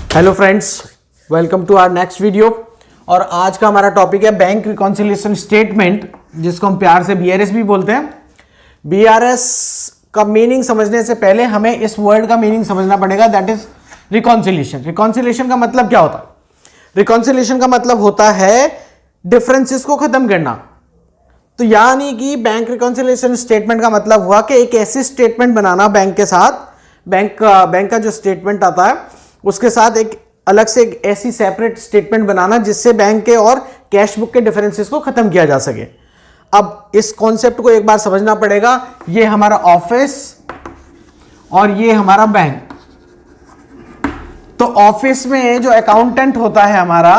Hello friends, welcome to our next video. और आज का हमारा टॉपिक है बैंक रिकॉन्सिलिएशन स्टेटमेंट, जिसको हम प्यार से बीआरएस भी बोलते हैं। बीआरएस का मीनिंग समझने से पहले हमें इस वर्ड का मीनिंग समझना पड़ेगा, दैट इज रिकॉन्सिलिएशन। रिकॉन्सिलिएशन का मतलब क्या होता है? रिकॉन्सिलिएशन का मतलब होता है डिफरेंसेस को खत्म करना। तो यानी कि बैंक रिकॉन्सिलिएशन स्टेटमेंट का मतलब हुआ कि एक ऐसी स्टेटमेंट बनाना बैंक के साथ, बैंक का जो स्टेटमेंट आता है उसके साथ एक अलग से एक ऐसी सेपरेट स्टेटमेंट बनाना जिससे बैंक के और कैश बुक के डिफरेंसेस को खत्म किया जा सके। अब इस कॉन्सेप्ट को एक बार समझना पड़ेगा। ये हमारा ऑफिस और ये हमारा बैंक। तो ऑफिस में जो अकाउंटेंट होता है हमारा,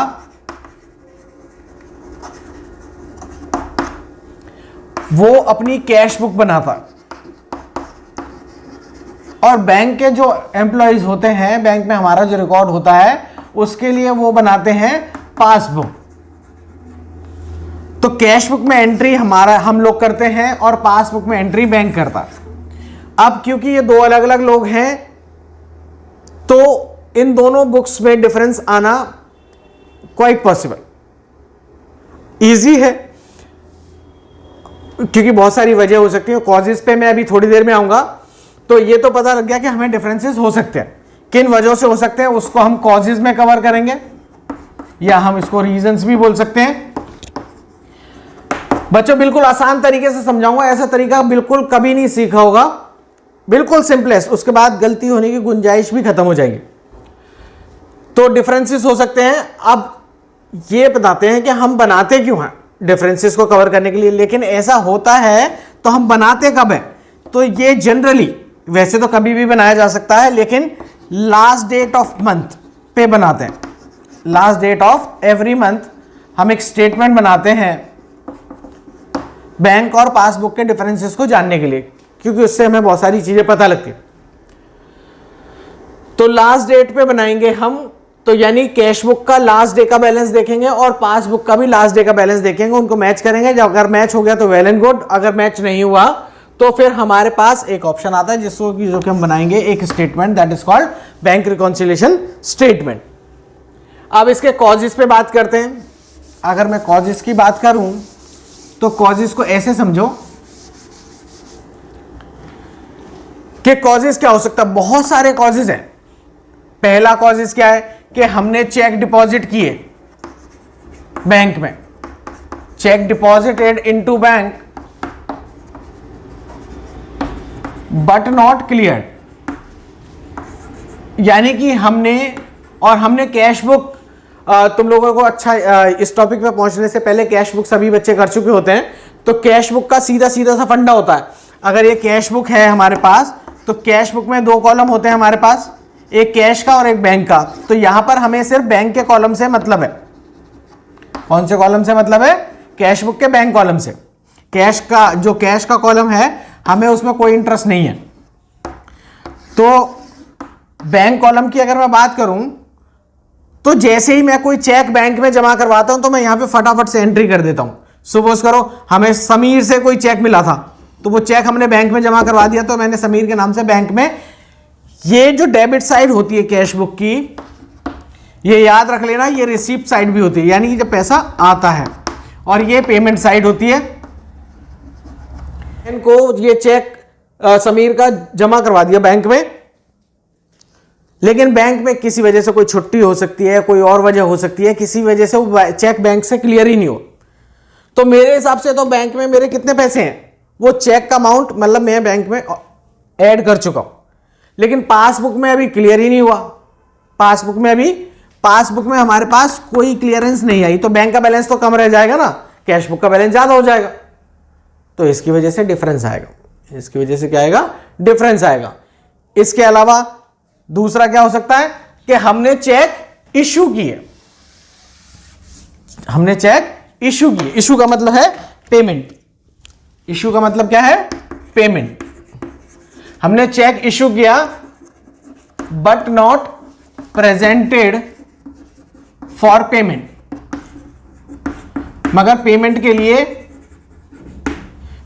वो अपनी कैश बुक बनाता है, और बैंक के जो एम्प्लॉइज होते हैं, बैंक में हमारा जो रिकॉर्ड होता है उसके लिए वो बनाते हैं पासबुक। तो कैश बुक में एंट्री हम लोग करते हैं और पासबुक में एंट्री बैंक करता है। अब क्योंकि ये दो अलग अलग लोग हैं, तो इन दोनों बुक्स में डिफरेंस आना क्वाइट पॉसिबल, इजी है, क्योंकि बहुत सारी वजह हो सकती है। कॉजेस पे मैं अभी थोड़ी देर में आऊंगा। तो ये तो पता लग गया कि हमें डिफरेंसेस हो सकते हैं, किन वजहों से हो सकते हैं उसको हम कॉजेस में कवर करेंगे, या हम इसको रीजंस भी बोल सकते हैं। बच्चों, बिल्कुल आसान तरीके से समझाऊंगा, ऐसा तरीका बिल्कुल कभी नहीं सीखा होगा, बिल्कुल सिंपलेस्ट, उसके बाद गलती होने की गुंजाइश भी खत्म हो जाएगी। तो डिफरेंसेस हो सकते हैं। अब ये बताते हैं कि हम बनाते क्यों हैं डिफरेंसेस को कवर करने के लिए, लेकिन ऐसा होता है तो हम बनाते कब है? तो ये जनरली, वैसे तो कभी भी बनाया जा सकता है, लेकिन लास्ट डेट ऑफ मंथ पे बनाते हैं। Last date of every month हम एक स्टेटमेंट बनाते हैं बैंक और पासबुक के डिफरेंसेस को जानने के लिए, क्योंकि उससे हमें बहुत सारी चीजें पता लगती है। तो लास्ट डेट पे बनाएंगे हम, तो यानी कैश बुक का लास्ट डे का बैलेंस देखेंगे और पासबुक का भी लास्ट डे का बैलेंस देखेंगे, उनको मैच करेंगे। जब अगर मैच हो गया तो वेल एंड गुड, अगर मैच नहीं हुआ तो फिर हमारे पास एक ऑप्शन आता है जिसको जो कि हम बनाएंगे एक statement, that is called bank reconciliation statement. अब इसके कॉजेस पे बात करते हैं। अगर मैं कॉजेस की बात करूं तो कॉजेस को ऐसे समझो कि कॉजेस क्या हो सकता है? बहुत सारे कॉजेस हैं। पहला कॉजेस क्या है कि हमने चेक डिपॉजिट किए बैंक में, check deposited into bank but not clear, यानी कि हमने कैश बुक, तुम लोगों को अच्छा इस टॉपिक पे पहुंचने से पहले कैश बुक सभी बच्चे कर चुके होते हैं। तो कैश बुक का सीधा सीधा सा फंडा होता है। अगर ये कैश बुक है हमारे पास, तो कैश बुक में दो कॉलम होते हैं हमारे पास, एक कैश का और एक बैंक का। तो यहां पर हमें सिर्फ बैंक के कॉलम से मतलब है। कौन से कॉलम से मतलब है? कैश बुक के बैंक कॉलम से। कैश का कॉलम है, हमें उसमें कोई इंटरेस्ट नहीं है। तो बैंक कॉलम की अगर मैं बात करूं, तो जैसे ही मैं कोई चेक बैंक में जमा करवाता हूं तो मैं यहां पे फटाफट से एंट्री कर देता हूं। सपोज करो हमें समीर से कोई चेक मिला था, तो वो चेक हमने बैंक में जमा करवा दिया, तो मैंने समीर के नाम से बैंक में, ये जो डेबिट साइड होती है कैश बुक की, ये याद रख लेना, ये रिसीप्ट साइड भी होती है, यानी कि जब पैसा आता है, और ये पेमेंट साइड होती है। इनको ये चेक समीर का जमा करवा दिया बैंक में, लेकिन बैंक में किसी वजह से कोई छुट्टी हो सकती है, कोई और वजह हो सकती है, किसी वजह से वो चेक बैंक से क्लियर ही नहीं हो। तो मेरे हिसाब से तो बैंक में मेरे कितने पैसे हैं, वो चेक का अमाउंट मतलब मैं बैंक में ऐड कर चुका हूं, लेकिन पासबुक में अभी क्लियर ही नहीं हुआ। पासबुक में हमारे पास कोई क्लियरेंस नहीं आई, तो बैंक का बैलेंस तो कम रह जाएगा ना, कैश बुक का बैलेंस ज्यादा हो जाएगा। तो इसकी वजह से डिफरेंस आएगा। इसकी वजह से क्या आएगा? डिफरेंस आएगा। इसके अलावा दूसरा क्या हो सकता है कि हमने चेक इशू किए। हमने चेक इशू किए। इशू का मतलब है पेमेंट। इशू का मतलब क्या है? पेमेंट। हमने चेक इशू किया but not presented for payment, मगर पेमेंट के लिए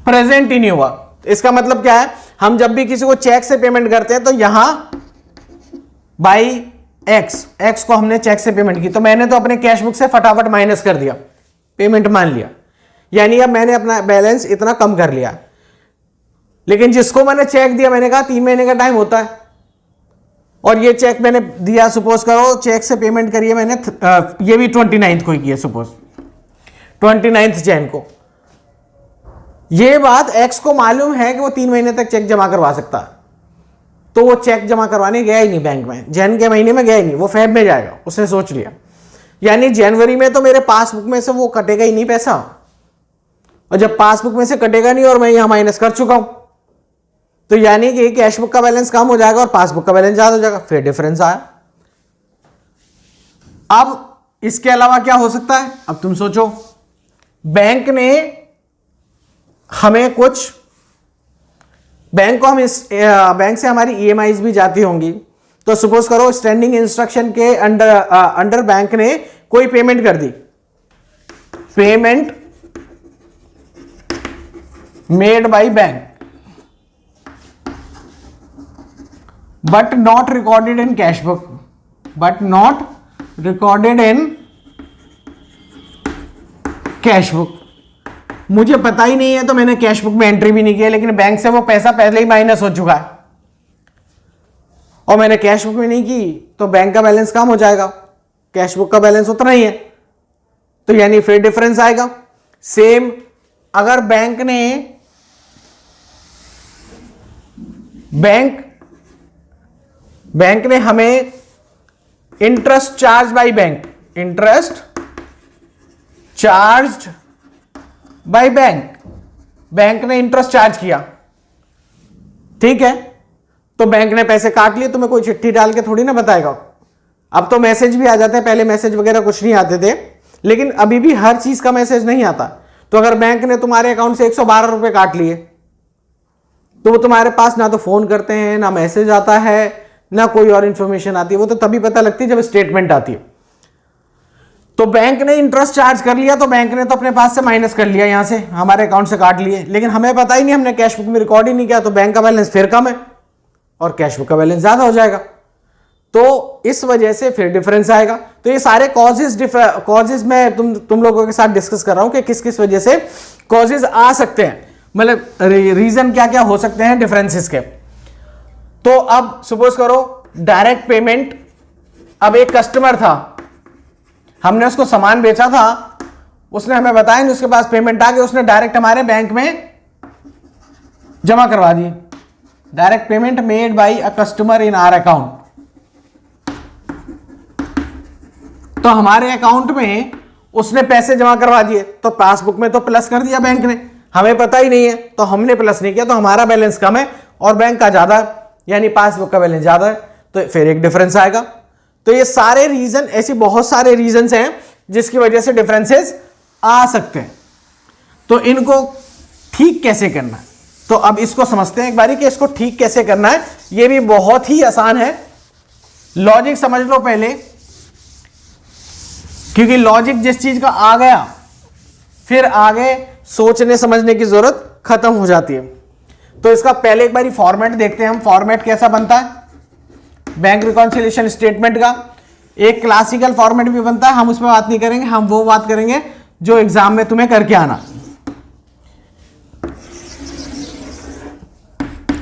प्रेजेंट ही नहीं हुआ। इसका मतलब क्या है? हम जब भी किसी को चेक से पेमेंट करते हैं तो यहां बाई एक्स को हमने चेक से पेमेंट की, तो मैंने तो अपने कैश बुक से फटाफट माइनस कर दिया, पेमेंट मान लिया, यानी अब मैंने अपना बैलेंस इतना कम कर लिया। लेकिन जिसको मैंने चेक दिया, मैंने कहा 3 महीने का टाइम होता है, और ये चेक मैंने दिया, सपोज करो चेक से पेमेंट करिए मैंने, ये भी 29 को ही किया, सपोज 29 जैन को। ये बात एक्स को मालूम है कि वो 3 महीने तक चेक जमा करवा सकता है, तो वो चेक जमा करवाने गया ही नहीं बैंक में, जैन के महीने में गया ही नहीं, वो फेब में जाएगा, उसने सोच लिया। यानी जनवरी में तो मेरे पासबुक में से वो कटेगा ही नहीं पैसा, और जब पासबुक में से कटेगा नहीं और मैं यहां माइनस कर चुका हूं, तो यानी कि कैश बुक का बैलेंस कम हो जाएगा और पासबुक का बैलेंस ज्यादा हो जाएगा, फिर डिफरेंस आया। अब इसके अलावा क्या हो सकता है, अब तुम सोचो, बैंक ने हमें कुछ, बैंक को हम बैंक से हमारी ईएमआईज भी जाती होंगी, तो सपोज करो स्टैंडिंग इंस्ट्रक्शन के अंडर बैंक ने कोई पेमेंट कर दी, payment made by bank but not recorded in cash book, but not recorded in cash book. मुझे पता ही नहीं है तो मैंने कैश बुक में एंट्री भी नहीं किया, लेकिन बैंक से वो पैसा पहले ही माइनस हो चुका है और मैंने कैश बुक में नहीं की, तो बैंक का बैलेंस कम हो जाएगा, कैश बुक का बैलेंस उतना ही है, तो यानी फिर डिफरेंस आएगा। सेम अगर बैंक ने हमें interest charge by bank, interest charge by bank ने इंटरेस्ट चार्ज किया, ठीक है, तो बैंक ने पैसे काट लिए, तुम्हें कोई चिट्ठी डाल के थोड़ी ना बताएगा। अब तो मैसेज भी आ जाते हैं, पहले मैसेज वगैरह कुछ नहीं आते थे, लेकिन अभी भी हर चीज का मैसेज नहीं आता। तो अगर बैंक ने तुम्हारे अकाउंट से 112 रुपए काट लिए, तो वो तुम्हारे पास ना तो फोन करते हैं, ना मैसेज आता है, ना कोई और इंफॉर्मेशन आती है, वो तो तभी पता लगती है जब स्टेटमेंट आती है। तो बैंक ने इंटरेस्ट चार्ज कर लिया, तो बैंक ने तो अपने पास से माइनस कर लिया, यहां से हमारे अकाउंट से काट लिए, लेकिन हमें पता ही नहीं, हमने कैश बुक में रिकॉर्ड ही नहीं किया, तो बैंक का बैलेंस फिर कम है और कैश बुक का बैलेंस ज्यादा हो जाएगा, तो इस वजह से फिर डिफरेंस आएगा। तो ये सारे कॉजेज मैं तुम लोगों के साथ डिस्कस कर रहा हूं कि किस किस वजह से कॉजेज आ सकते हैं, मतलब रीजन क्या क्या हो सकते हैं डिफरेंसेस के। तो अब सपोज करो डायरेक्ट पेमेंट, अब एक कस्टमर था, हमने उसको सामान बेचा था, उसने हमें बताया नहीं, उसके पास पेमेंट आ गई, उसने डायरेक्ट हमारे बैंक में जमा करवा दी, direct payment made by a customer in our account. तो हमारे अकाउंट में उसने पैसे जमा करवा दिए, तो पासबुक में तो प्लस कर दिया बैंक ने, हमें पता ही नहीं है तो हमने प्लस नहीं किया, तो हमारा बैलेंस कम है और बैंक का ज्यादा, यानी पासबुक का बैलेंस ज्यादा है, तो फिर एक डिफरेंस आएगा। तो ये सारे रीजन, ऐसी बहुत सारे रीजंस हैं जिसकी वजह से डिफरेंसेस आ सकते हैं। तो इनको ठीक कैसे करना है, तो अब इसको समझते हैं एक बारी कि इसको ठीक कैसे करना है। ये भी बहुत ही आसान है, लॉजिक समझ लो पहले, क्योंकि लॉजिक जिस चीज का आ गया फिर आगे सोचने समझने की जरूरत खत्म हो जाती है। तो इसका पहले एक बारी फॉर्मेट देखते हैं हम, फॉर्मेट कैसा बनता है बैंक रिकॉन्सिलिएशन स्टेटमेंट का। एक क्लासिकल फॉर्मेट भी बनता है, हम उसमें बात नहीं करेंगे, हम वो बात करेंगे जो एग्जाम में तुम्हें करके आना।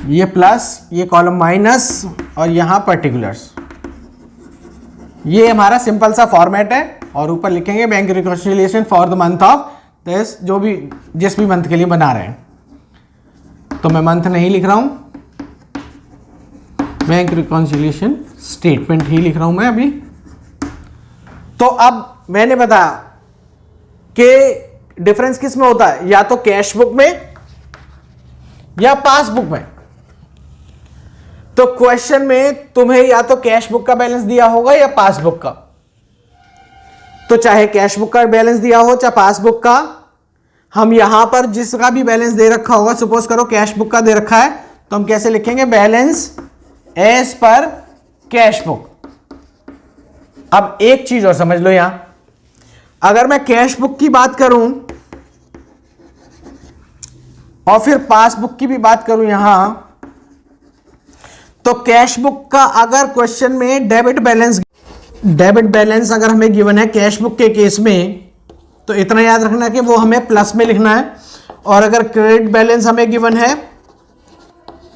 ये प्लस, ये कॉलम माइनस और यहां पर्टिकुलर्स, ये हमारा सिंपल सा फॉर्मेट है। और ऊपर लिखेंगे bank reconciliation for the month of this, जो भी जिस भी मंथ के लिए बना रहे हैं। तो मैं मंथ नहीं लिख रहा हूं, बैंक रिकॉन्सिलिएशन स्टेटमेंट ही लिख रहा हूं मैं अभी। तो अब मैंने बताया कि डिफरेंस किस में होता है, या तो कैश बुक में या पासबुक में। तो क्वेश्चन में तुम्हें या तो कैश बुक का बैलेंस दिया होगा या पासबुक का, तो चाहे कैश बुक का बैलेंस दिया हो चाहे पासबुक का, हम यहां पर जिसका भी बैलेंस दे रखा होगा, सपोज करो कैश बुक का दे रखा है, तो हम कैसे लिखेंगे, balance as per cash book. अब एक चीज और समझ लो, यहां अगर मैं कैश बुक की बात करूं और फिर पासबुक की भी बात करूं यहां, तो कैश बुक का अगर क्वेश्चन में डेबिट बैलेंस डेबिट बैलेंस अगर हमें गिवन है कैश बुक के केस में तो इतना याद रखना कि वो हमें प्लस में लिखना है, और अगर क्रेडिट बैलेंस हमें गिवन है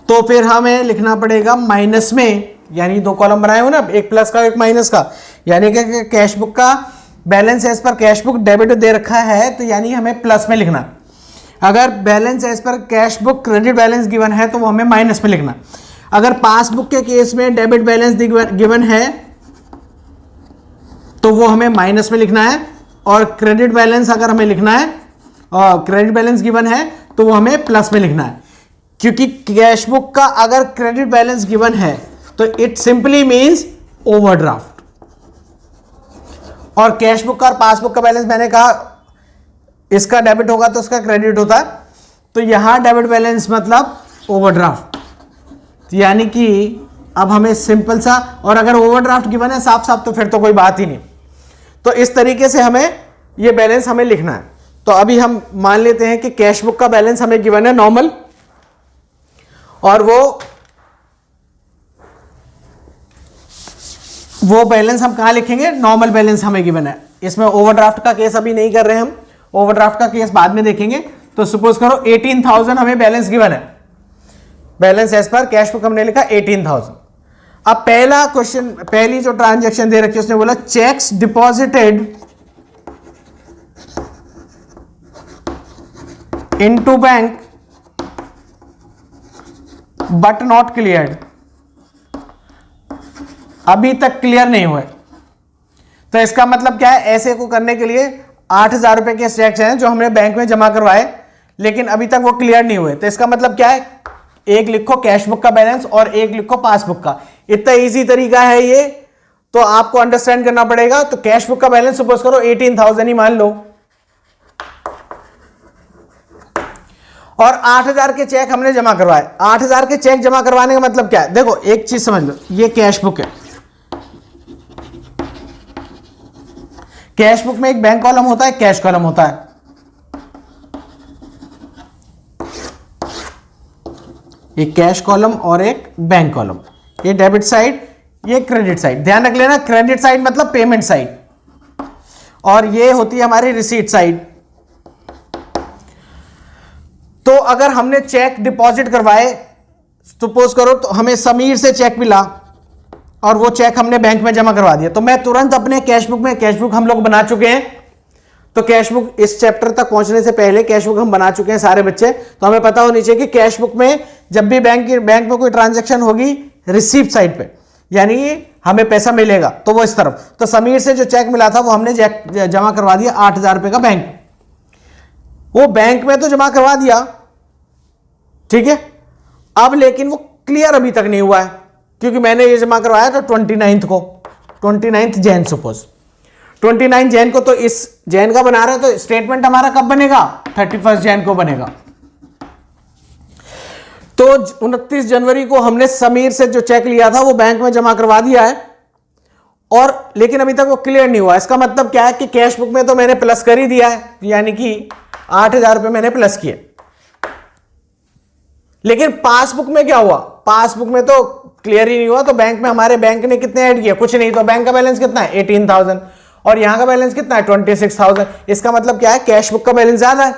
तो फिर हमें लिखना पड़ेगा माइनस में, यानी दो कॉलम बनाए हो ना, एक प्लस का एक माइनस का, यानी कि कैश बुक का balance as per cash book debit दे रखा है तो यानी हमें प्लस में लिखना। अगर balance as per cash book credit balance given है तो वो हमें माइनस में लिखना। अगर पासबुक के केस में डेबिट बैलेंस गिवन है तो वो हमें माइनस में लिखना है, और क्रेडिट बैलेंस अगर हमें लिखना है और क्रेडिट बैलेंस गिवन है तो वो हमें प्लस में लिखना है, क्योंकि कैश बुक का अगर क्रेडिट बैलेंस गिवन है तो इट सिंपली मींस ओवरड्राफ्ट, और कैश बुक का और पासबुक का बैलेंस मैंने कहा इसका डेबिट होगा तो उसका क्रेडिट होता है, तो यहां डेबिट बैलेंस मतलब ओवरड्राफ्ट, यानी कि अब हमें सिंपल सा, और अगर ओवरड्राफ्ट गिवन है साफ साफ तो फिर तो कोई बात ही नहीं। तो इस तरीके से हमें ये बैलेंस हमें लिखना है। तो अभी हम मान लेते हैं कि कैश बुक का बैलेंस हमें गिवन है नॉर्मल, और वो बैलेंस हम कहां लिखेंगे, नॉर्मल बैलेंस हमें गिवन है। इसमें ओवरड्राफ्ट का केस अभी नहीं कर रहे हम, ओवरड्राफ्ट का केस बाद में देखेंगे। तो सपोज करो 18,000 हमें बैलेंस गिवन है, balance as per cash book हमने लिखा 18,000। अब पहला क्वेश्चन, पहली जो ट्रांजैक्शन दे रखी है उसने बोला checks deposited into bank but not cleared, अभी तक क्लियर नहीं हुए। तो इसका मतलब क्या है, ऐसे को करने के लिए 8,000 रुपए के चेक्स हैं जो हमने बैंक में जमा करवाए लेकिन अभी तक वो क्लियर नहीं हुए। तो इसका मतलब क्या है, एक लिखो कैश बुक का बैलेंस और एक लिखो पासबुक का। इतना इजी तरीका है ये, तो आपको अंडरस्टैंड करना पड़ेगा। तो कैश बुक का बैलेंस सपोज करो 18,000 ही मान लो, और 8,000 के चेक हमने जमा करवाए। 8,000 के चेक जमा करवाने का मतलब क्या है, देखो एक चीज समझ लो, ये कैश बुक है। कैश बुक में एक बैंक कॉलम होता है, कैश कॉलम होता है। एक कैश कॉलम और एक बैंक कॉलम, ये डेबिट साइड, ये क्रेडिट साइड। ध्यान रख लेना, क्रेडिट साइड मतलब पेमेंट साइड, और ये होती है हमारी रिसीट साइड। तो अगर हमने चेक डिपॉजिट करवाए, सपोज करो तो हमें समीर से चेक मिला और वो चेक हमने बैंक में जमा करवा दिया, तो मैं तुरंत अपने कैश बुक में, कैश बुक हम लोग बना चुके हैं, तो कैश बुक इस चैप्टर तक पहुंचने से पहले कैश बुक हम बना चुके हैं सारे बच्चे। तो हमें पता होनी चाहिए कि कैश बुक में जब भी बैंक में कोई ट्रांजैक्शन होगी रिसीप्ट साइड पे, यानी हमें पैसा मिलेगा तो वो इस तरफ। तो समीर से जो चेक मिला था वो हमने जमा करवा दिया 8,000 रुपए का बैंक, वो बैंक में तो जमा करवा दिया, ठीक है। अब लेकिन वो क्लियर अभी तक नहीं हुआ है, क्योंकि मैंने ये जमा करवाया था 29 को, 29 जैन सपोज, 29 जैन को, तो इस जैन का बना रहे हैं, तो स्टेटमेंट हमारा कब बनेगा, 31 जैन को बनेगा। तो 29 जनवरी को हमने समीर से जो चेक लिया था वो बैंक में जमा करवा दिया है, और लेकिन अभी तक वो क्लियर नहीं हुआ। इसका मतलब क्या है कि कैश बुक में तो मैंने प्लस कर ही दिया है, यानी कि 8,000 रुपए मैंने प्लस किए, लेकिन पासबुक में क्या हुआ, पासबुक में तो क्लियर ही नहीं हुआ। तो बैंक में हमारे बैंक ने कितने ऐड किए, कुछ नहीं। तो बैंक का बैलेंस कितना है 18,000, और यहां का बैलेंस कितना है 26,000। इसका मतलब क्या है, कैश बुक का बैलेंस ज्यादा है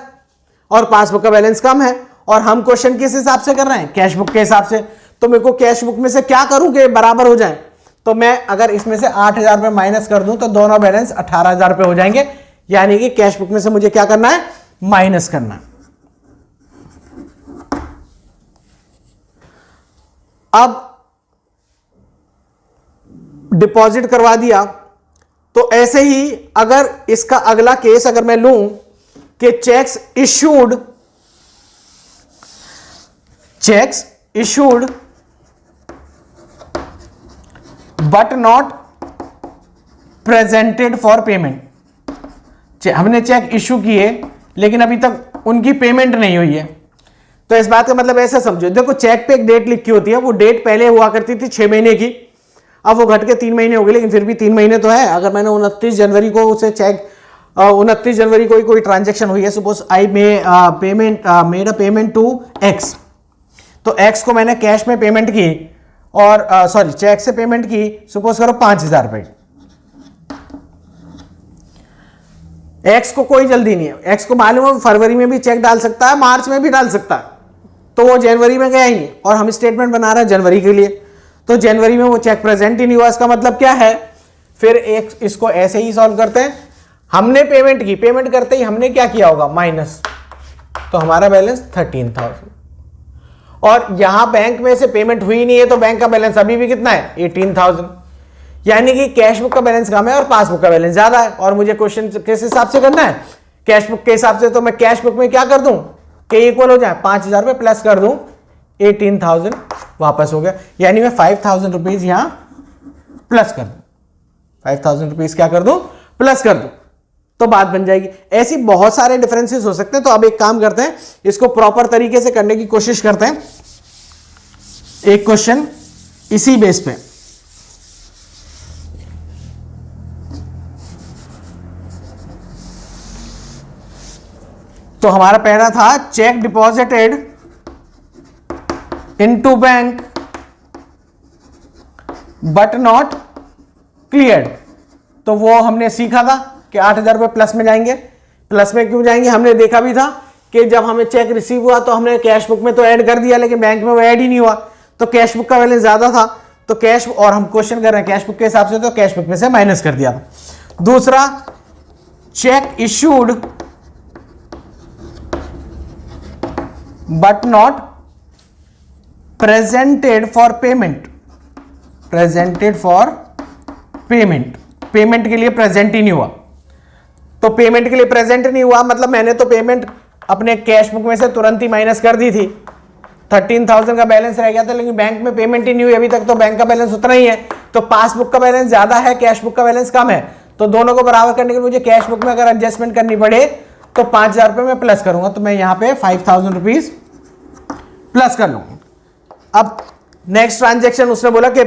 और पासबुक का बैलेंस कम है, और हम क्वेश्चन किस हिसाब से कर रहे हैं, कैश बुक के हिसाब से। तो मेरे को कैश बुक में से क्या करूं कि बराबर हो जाए, तो मैं अगर इसमें से 8,000 रुपए माइनस कर दूं तो दोनों बैलेंस 18,000 रुपए हो जाएंगे, यानी कि कैश बुक में से मुझे क्या करना है, माइनस करना है। अब डिपॉजिट करवा दिया, तो ऐसे ही अगर इसका अगला केस अगर मैं लूं कि cheques issued but not presented for payment, हमने चेक इशू किए लेकिन अभी तक उनकी पेमेंट नहीं हुई है। तो इस बात का मतलब ऐसा समझो, देखो चेक पे एक डेट लिखी होती है, वो डेट पहले हुआ करती थी 6 महीने की, अब वो घट के 3 महीने हो गए, लेकिन फिर भी 3 महीने तो है। अगर मैंने 29 जनवरी को उसे चेक, 29 जनवरी को कोई ट्रांजैक्शन हुई है, suppose I made a payment to X, तो एक्स को मैंने कैश में पेमेंट की, और सॉरी चेक से पेमेंट की, सपोज करो 5,000 रुपए, एक्स को कोई जल्दी नहीं है, एक्स को मालूम है फरवरी में भी चेक डाल सकता है, मार्च में भी डाल सकता है, तो वो जनवरी में गया ही नहीं और हम स्टेटमेंट बना रहे हैं जनवरी के लिए, तो जनवरी में वो चेक प्रेजेंट ही नहीं हुआ। इसका मतलब क्या है, फिर एक इसको ऐसे ही सॉल्व करते हैं। हमने पेमेंट की, पेमेंट करते ही हमने क्या किया होगा, माइनस, तो हमारा बैलेंस 13,000 और यहां बैंक में से पेमेंट हुई नहीं है तो बैंक का बैलेंस अभी भी कितना है, 18,000। यानी कि कैश बुक का बैलेंस कम है और पासबुक का बैलेंस ज्यादा है। और मुझे क्वेश्चन किस हिसाब से करना है, कैश बुक के हिसाब से, तो मैं कैश बुक में क्या कर दूं कि इक्वल हो जाए 5,000 रुपए प्लस कर दूं 18,000 वापस हो गया, यानी मैं 5,000 रुपीज यहां प्लस कर दूं, 5,000 रुपीज क्या कर दूं, प्लस कर दूं, तो बात बन जाएगी। ऐसी बहुत सारे डिफरेंसेस हो सकते हैं। तो अब एक काम करते हैं, इसको प्रॉपर तरीके से करने की कोशिश करते हैं। एक क्वेश्चन इसी बेस पे, तो हमारा पहला था check deposited into bank but not cleared, तो वो हमने सीखा था कि 8,000 रुपये प्लस में जाएंगे। प्लस में क्यों जाएंगे, हमने देखा भी था कि जब हमें चेक रिसीव हुआ तो हमने कैश बुक में तो ऐड कर दिया, लेकिन बैंक में वो ऐड ही नहीं हुआ, तो कैश बुक का बैलेंस ज्यादा था, तो कैश, और हम क्वेश्चन कर रहे हैं कैश बुक के हिसाब से, तो कैश बुक में से माइनस कर दिया था। दूसरा, check issued but not presented for payment, presented for payment, payment के लिए प्रेजेंट ही नहीं हुआ। तो पेमेंट के लिए प्रेजेंट नहीं हुआ मतलब मैंने तो पेमेंट अपने कैश बुक में से तुरंत ही माइनस कर दी थी, 13,000 का बैलेंस रह गया था, लेकिन बैंक में पेमेंट ही नहीं हुई अभी तक, तो बैंक का बैलेंस उतना ही है। तो पासबुक का बैलेंस ज्यादा है, कैश बुक का बैलेंस कम है, तो दोनों को बराबर करने के लिए मुझे कैश बुक में अगर एडजस्टमेंट करनी पड़े तो 5,000 रुपये में प्लस करूंगा, तो मैं यहां पे 5,000 रुपीज प्लस कर लूंगा। अब नेक्स्ट ट्रांजेक्शन, उसने बोला कि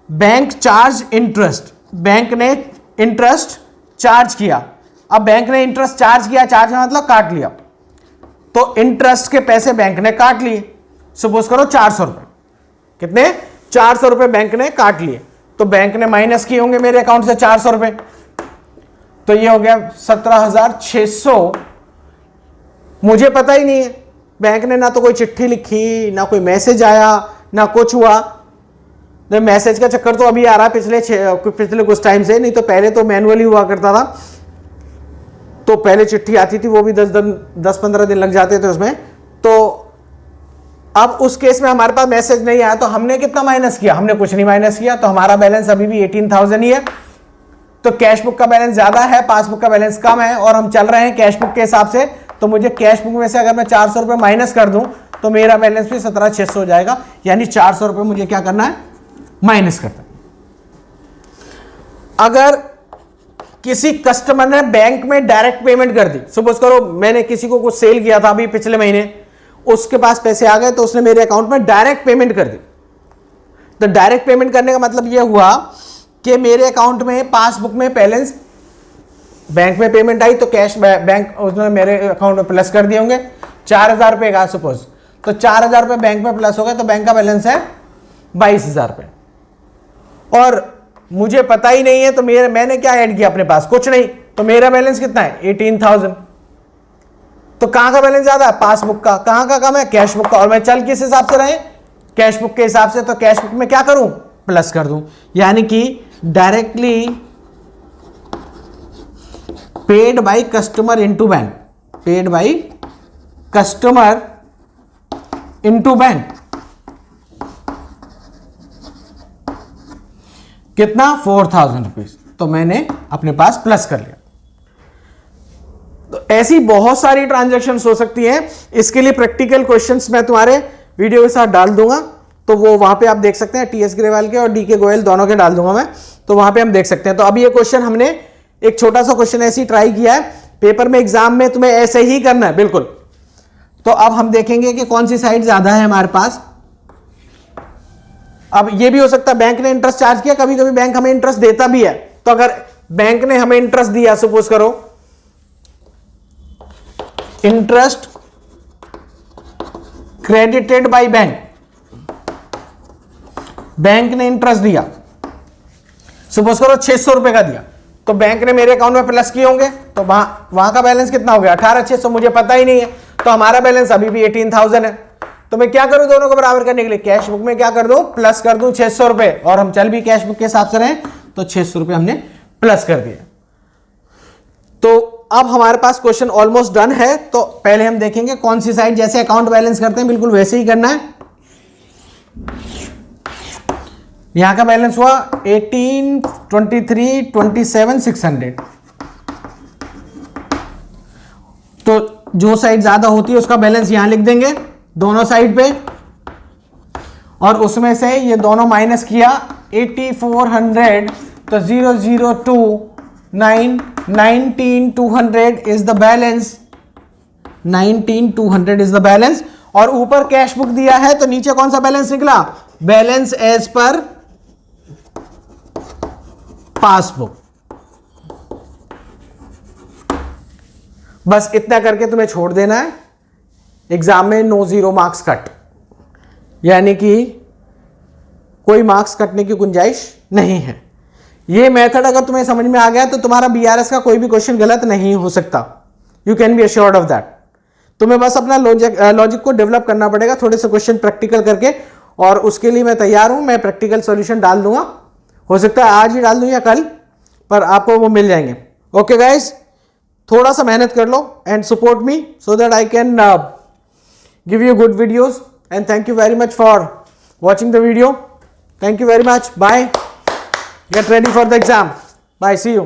बैंक चार्ज इंटरेस्ट, बैंक ने इंटरेस्ट चार्ज किया। अब बैंक ने इंटरेस्ट चार्ज किया, चार्ज का मतलब काट लिया, तो इंटरेस्ट के पैसे बैंक ने काट लिए। सपोज करो 400 रुपए, कितने, 400 रुपए बैंक ने काट लिए, तो बैंक ने माइनस किए होंगे मेरे अकाउंट से 400 रुपए, तो ये हो गया 17,600। मुझे पता ही नहीं है, बैंक ने ना तो कोई चिट्ठी लिखी, ना कोई मैसेज आया, ना कुछ हुआ। मैसेज का चक्कर तो अभी आ रहा है पिछले कुछ टाइम से, नहीं तो पहले तो मैनुअली हुआ करता था, तो पहले चिट्ठी आती थी, वो भी 10-15 दिन लग जाते थे उसमें। तो अब उस केस में हमारे पास मैसेज नहीं आया, तो हमने कितना माइनस किया, हमने कुछ नहीं माइनस किया, तो हमारा बैलेंस अभी भी 18,000 ही है। तो कैश बुक का बैलेंस ज्यादा है, पासबुक का बैलेंस कम है, और हम चल रहे हैं कैश बुक के हिसाब से, तो मुझे कैश बुक में से अगर मैं 400 रुपये माइनस कर दूं तो मेरा बैलेंस भी 17,600 हो जाएगा, यानी 400 रुपये मुझे क्या करना है, माइनस करना है। अगर किसी कस्टमर ने बैंक में डायरेक्ट पेमेंट कर दी, सपोज करो मैंने किसी को कुछ सेल किया था अभी पिछले महीने, उसके पास पैसे आ गए, तो उसने मेरे अकाउंट में डायरेक्ट पेमेंट कर दी। तो डायरेक्ट पेमेंट करने का मतलब यह हुआ कि मेरे अकाउंट में पासबुक में बैलेंस, बैंक में पेमेंट आई तो कैश बैंक उसने मेरे अकाउंट में प्लस कर दिए होंगे 4,000 रुपये का, सपोज, तो 4,000 रुपये बैंक में प्लस हो गए, तो बैंक का बैलेंस है 22,000 रुपये, और मुझे पता ही नहीं है, तो मैंने क्या ऐड किया अपने पास, कुछ नहीं, तो मेरा बैलेंस कितना है 18,000। तो कहां का बैलेंस ज्यादा है, पासबुक का, कहां का कम है, कैश बुक का, और मैं चल किस हिसाब से रहे, कैश बुक के हिसाब से, तो कैश बुक में क्या करूं, प्लस कर दूं, यानी कि directly paid by customer into bank, paid by customer into bank, कितना, 4,000 रुपीज, तो मैंने अपने पास प्लस कर लिया। तो ऐसी बहुत सारी ट्रांजैक्शंस हो सकती हैं, इसके लिए प्रैक्टिकल क्वेश्चंस मैं तुम्हारे वीडियो के साथ डाल दूंगा, तो वो वहां पे आप देख सकते हैं, टीएस ग्रेवाल के और डीके गोयल दोनों के डाल दूंगा मैं, तो वहां पे हम देख सकते हैं। तो अभी ये क्वेश्चन हमने एक छोटा सा क्वेश्चन ऐसे ही ट्राई किया है, पेपर में एग्जाम में तुम्हें ऐसे ही करना है बिल्कुल। तो अब हम देखेंगे कि कौन सी साइड ज्यादा है हमारे पास। अब ये भी हो सकता है बैंक ने इंटरेस्ट चार्ज किया, कभी कभी बैंक हमें इंटरेस्ट देता भी है, तो अगर बैंक ने हमें इंटरेस्ट दिया, सपोज करो interest credited by bank, bank ने इंटरेस्ट दिया, सपोज करो 600 रुपए का दिया, तो बैंक ने मेरे अकाउंट में प्लस किए होंगे, तो वहां का बैलेंस कितना हो गया 18,600, मुझे पता ही नहीं है, तो हमारा बैलेंस अभी भी 18,000 है। तो मैं क्या करूं दोनों को बराबर करने के लिए, कैश बुक में क्या कर दूं, प्लस कर दूं 600 रुपए, और हम चल भी कैश बुक के हिसाब से रहे, तो 600 रुपए हमने प्लस कर दिया। तो अब हमारे पास क्वेश्चन ऑलमोस्ट डन है। तो पहले हम देखेंगे कौन सी साइड, जैसे अकाउंट बैलेंस करते हैं बिल्कुल वैसे ही करना है। यहां का बैलेंस हुआ 18, 23, 27, 600। तो जो साइड ज्यादा होती है उसका बैलेंस यहां लिख देंगे दोनों साइड पे, और उसमें से ये दोनों माइनस किया 8400, तो 002 9 19,200 is the balance, 19,200 is the balance. और ऊपर कैश बुक दिया है तो नीचे कौन सा बैलेंस निकला, बैलेंस एज पर पासबुक। बस इतना करके तुम्हें छोड़ देना है, एग्जाम में नो जीरो मार्क्स कट, यानी कि कोई मार्क्स कटने की गुंजाइश नहीं है। ये मेथड अगर तुम्हें समझ में आ गया तो तुम्हारा बीआरएस का कोई भी क्वेश्चन गलत नहीं हो सकता, you can be assured of that. तुम्हें बस अपना लॉजिक को डेवलप करना पड़ेगा थोड़े से क्वेश्चन प्रैक्टिकल करके, और उसके लिए मैं तैयार हूं, मैं प्रैक्टिकल सॉल्यूशन डाल दूंगा, हो सकता है आज ही डाल दूं या कल, पर आपको वो मिल जाएंगे। ओके गाइस, थोड़ा सा मेहनत कर लो and support me so that I can give you good videos, and thank you very much for watching the video. Thank you very much, bye, get ready for the exam, bye, see you।